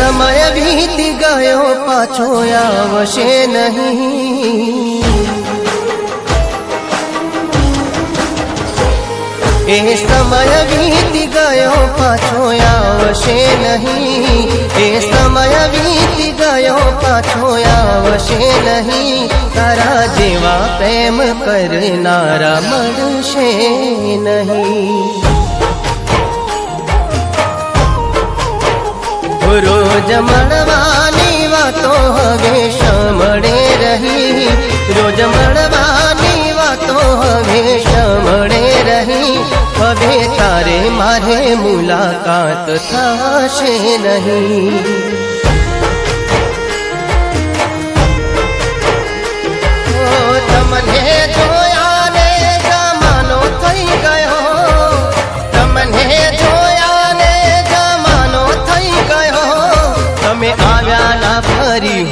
સમય વીતી ગયો પાછો આવશે નહીં, એ સમય વીતી ગયો પાછો આવશે નહીં, એ સમય વીતી ગયો પાછો આવશે નહીં, તારા જેવા પ્રેમ કરનારા મળશે નહીં। રોજ મળવાની વાતો હવે સાંભળે રહી, રોજ મળવાની વાતો હવે સાંભળે રહી, હવે તારે મારે મુલાકાત થશે નહીં। તમને જોયા ને જમાનો થઈ ગયો, તમને જોયા ને જમાનો થઈ ગયો, તમે આવ્યા ના ફરી